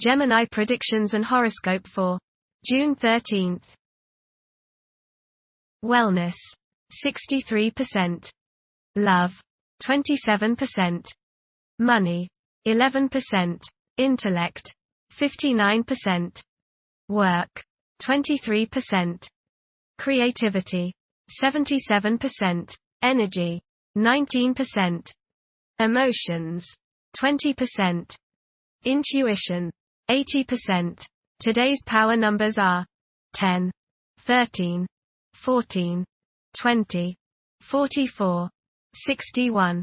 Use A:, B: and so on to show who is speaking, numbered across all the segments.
A: Gemini predictions and horoscope for June 13th. Wellness, 63%. Love, 27%. Money, 11%. Intellect, 59%. Work, 23%. Creativity, 77%. Energy, 19%. Emotions, 20%. Intuition, 80%. Today's power numbers are 10, 13, 14, 20, 44, 61.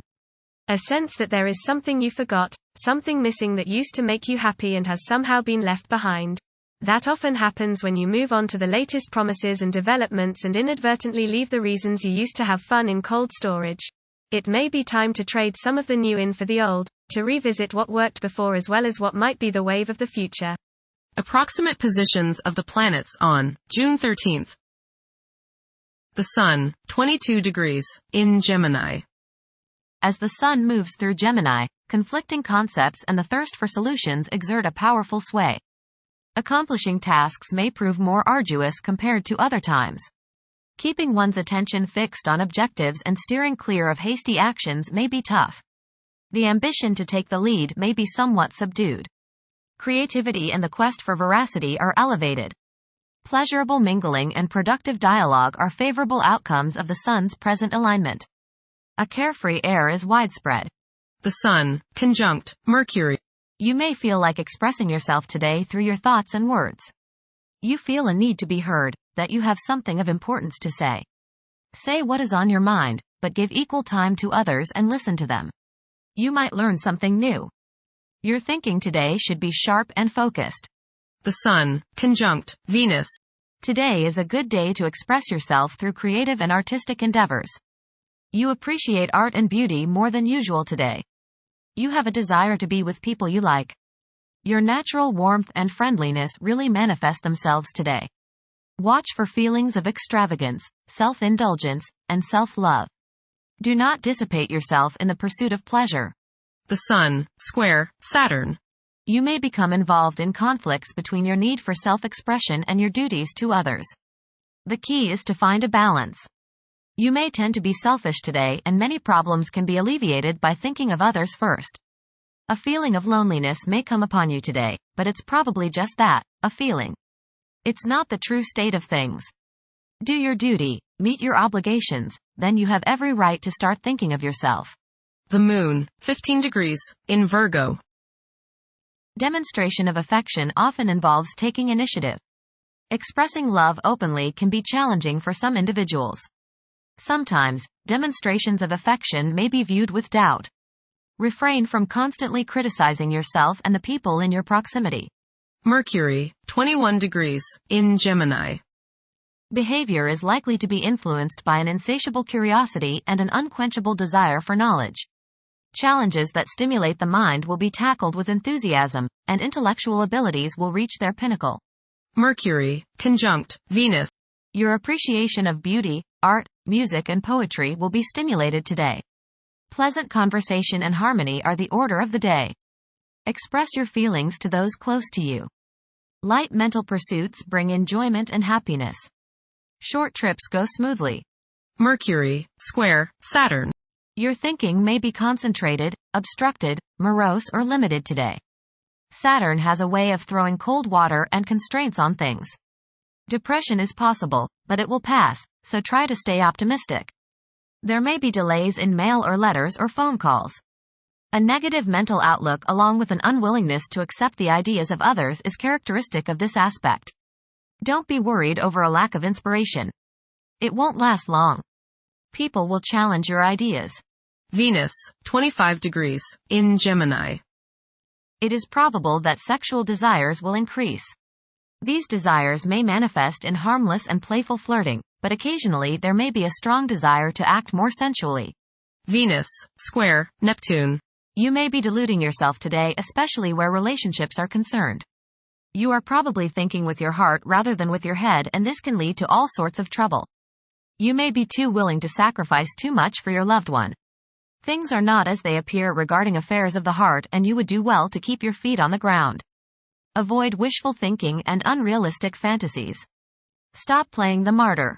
A: A sense that there is something you forgot, something missing that used to make you happy and has somehow been left behind. That often happens when you move on to the latest promises and developments and inadvertently leave the reasons you used to have fun in cold storage. It may be time to trade some of the new in for the old, to revisit what worked before as well as what might be the wave of the future.
B: Approximate positions of the planets on June 13th. The Sun, 22 degrees, in Gemini.
C: As the Sun moves through Gemini, conflicting concepts and the thirst for solutions exert a powerful sway. Accomplishing tasks may prove more arduous compared to other times. Keeping one's attention fixed on objectives and steering clear of hasty actions may be tough. The ambition to take the lead may be somewhat subdued. Creativity and the quest for veracity are elevated. Pleasurable mingling and productive dialogue are favorable outcomes of the Sun's present alignment. A carefree air is widespread.
B: The Sun, conjunct Mercury.
C: You may feel like expressing yourself today through your thoughts and words. You feel a need to be heard, that you have something of importance to say. Say what is on your mind, but give equal time to others and listen to them. You might learn something new. Your thinking today should be sharp and focused.
B: The Sun, conjunct Venus.
C: Today is a good day to express yourself through creative and artistic endeavors. You appreciate art and beauty more than usual today. You have a desire to be with people you like. Your natural warmth and friendliness really manifest themselves today. Watch for feelings of extravagance, self-indulgence, and self-love. Do not dissipate yourself in the pursuit of pleasure.
B: The Sun, square Saturn.
C: You may become involved in conflicts between your need for self-expression and your duties to others. The key is to find a balance. You may tend to be selfish today, and many problems can be alleviated by thinking of others first. A feeling of loneliness may come upon you today, but it's probably just that, a feeling. It's not the true state of things. Do your duty, meet your obligations, then you have every right to start thinking of yourself.
B: The Moon, 15 degrees, in Virgo.
C: Demonstration of affection often involves taking initiative. Expressing love openly can be challenging for some individuals. Sometimes, demonstrations of affection may be viewed with doubt. Refrain from constantly criticizing yourself and the people in your proximity.
B: Mercury, 21 degrees, in Gemini.
C: Behavior is likely to be influenced by an insatiable curiosity and an unquenchable desire for knowledge. Challenges that stimulate the mind will be tackled with enthusiasm, and intellectual abilities will reach their pinnacle.
B: Mercury, conjunct Venus.
C: Your appreciation of beauty, art, music and poetry will be stimulated today. Pleasant conversation and harmony are the order of the day. Express your feelings to those close to you. Light mental pursuits bring enjoyment and happiness. Short trips go smoothly.
B: Mercury, square Saturn.
C: Your thinking may be concentrated, obstructed, morose or limited today. Saturn has a way of throwing cold water and constraints on things. Depression is possible, but it will pass, so try to stay optimistic. There may be delays in mail or letters or phone calls. A negative mental outlook along with an unwillingness to accept the ideas of others is characteristic of this aspect. Don't be worried over a lack of inspiration. It won't last long. People will challenge your ideas.
B: Venus, 25 degrees, in Gemini.
C: It is probable that sexual desires will increase. These desires may manifest in harmless and playful flirting, but occasionally there may be a strong desire to act more sensually.
B: Venus, square Neptune.
C: You may be deluding yourself today, especially where relationships are concerned. You are probably thinking with your heart rather than with your head, and this can lead to all sorts of trouble. You may be too willing to sacrifice too much for your loved one. Things are not as they appear regarding affairs of the heart, and you would do well to keep your feet on the ground. Avoid wishful thinking and unrealistic fantasies. Stop playing the martyr.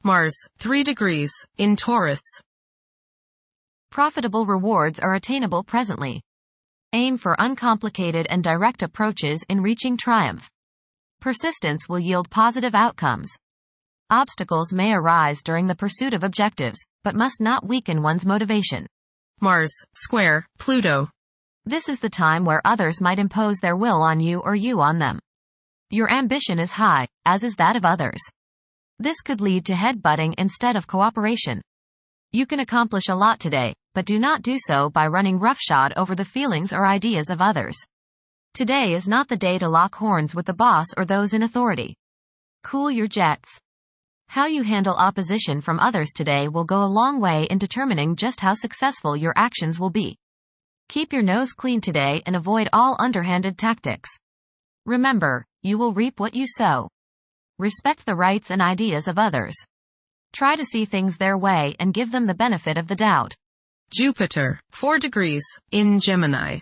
B: Mars, 3 degrees, in Taurus.
C: Profitable rewards are attainable presently. Aim for uncomplicated and direct approaches in reaching triumph. Persistence will yield positive outcomes. Obstacles may arise during the pursuit of objectives, but must not weaken one's motivation.
B: Mars, square, Pluto.
C: This is the time where others might impose their will on you or you on them. Your ambition is high, as is that of others. This could lead to head-butting instead of cooperation. You can accomplish a lot today, but do not do so by running roughshod over the feelings or ideas of others. Today is not the day to lock horns with the boss or those in authority. Cool your jets. How you handle opposition from others today will go a long way in determining just how successful your actions will be. Keep your nose clean today and avoid all underhanded tactics. Remember, you will reap what you sow. Respect the rights and ideas of others. Try to see things their way and give them the benefit of the doubt.
B: Jupiter, 4 degrees, in Gemini.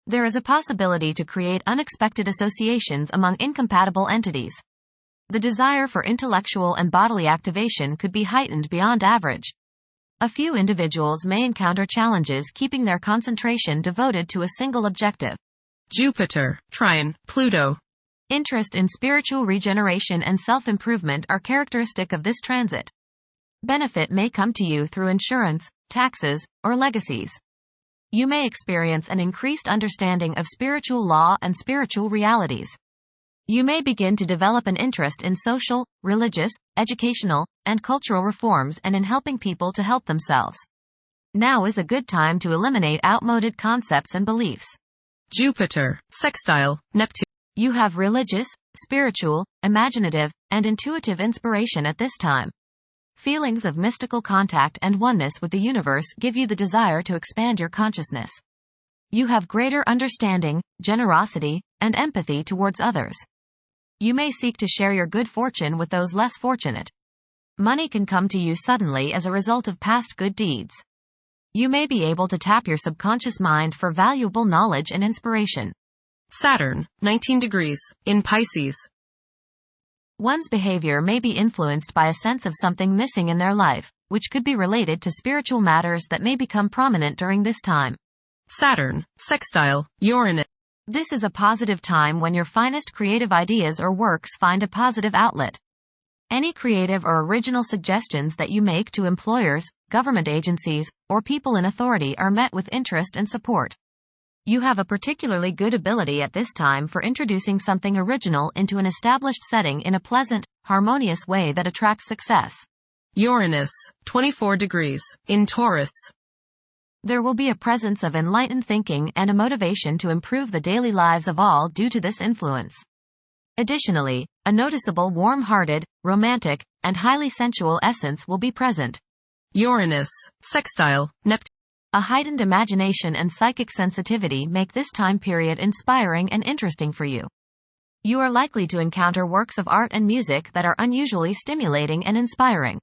C: There is a possibility to create unexpected associations among incompatible entities. The desire for intellectual and bodily activation could be heightened beyond average. A few individuals may encounter challenges keeping their concentration devoted to a single objective.
B: Jupiter, trine, Pluto.
C: Interest in spiritual regeneration and self-improvement are characteristic of this transit. Benefit may come to you through insurance, taxes, or legacies. You may experience an increased understanding of spiritual law and spiritual realities. You may begin to develop an interest in social, religious, educational, and cultural reforms and in helping people to help themselves. Now is a good time to eliminate outmoded concepts and beliefs.
B: Jupiter, sextile, Neptune.
C: You have religious, spiritual, imaginative, and intuitive inspiration at this time. Feelings of mystical contact and oneness with the universe give you the desire to expand your consciousness. You have greater understanding, generosity, and empathy towards others. You may seek to share your good fortune with those less fortunate. Money can come to you suddenly as a result of past good deeds. You may be able to tap your subconscious mind for valuable knowledge and inspiration.
B: Saturn, 19 degrees, in Pisces.
C: One's behavior may be influenced by a sense of something missing in their life, which could be related to spiritual matters that may become prominent during this time.
B: Saturn, sextile, Uranus.
C: This is a positive time when your finest creative ideas or works find a positive outlet. Any creative or original suggestions that you make to employers, government agencies, or people in authority are met with interest and support. You have a particularly good ability at this time for introducing something original into an established setting in a pleasant, harmonious way that attracts success.
B: Uranus, 24 degrees, in Taurus.
C: There will be a presence of enlightened thinking and a motivation to improve the daily lives of all due to this influence. Additionally, a noticeable warm-hearted, romantic, and highly sensual essence will be present.
B: Uranus, sextile, Neptune.
C: A heightened imagination and psychic sensitivity make this time period inspiring and interesting for you. You are likely to encounter works of art and music that are unusually stimulating and inspiring.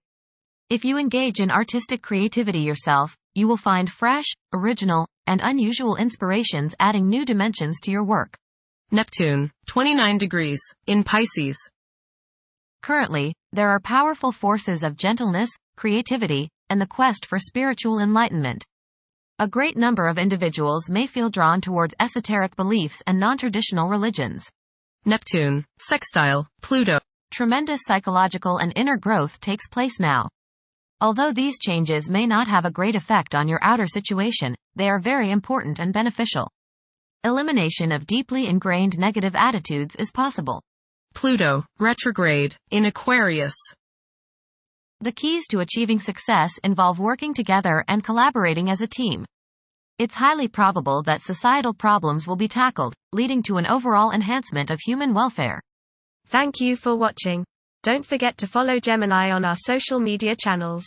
C: If you engage in artistic creativity yourself, you will find fresh, original, and unusual inspirations adding new dimensions to your work.
B: Neptune, 29 degrees, in Pisces.
C: Currently, there are powerful forces of gentleness, creativity, and the quest for spiritual enlightenment. A great number of individuals may feel drawn towards esoteric beliefs and non-traditional religions.
B: Neptune, sextile, Pluto.
C: Tremendous psychological and inner growth takes place now. Although these changes may not have a great effect on your outer situation, they are very important and beneficial. Elimination of deeply ingrained negative attitudes is possible.
B: Pluto, retrograde, in Aquarius.
C: The keys to achieving success involve working together and collaborating as a team. It's highly probable that societal problems will be tackled, leading to an overall enhancement of human welfare.
A: Thank you for watching. Don't forget to follow Gemini on our social media channels.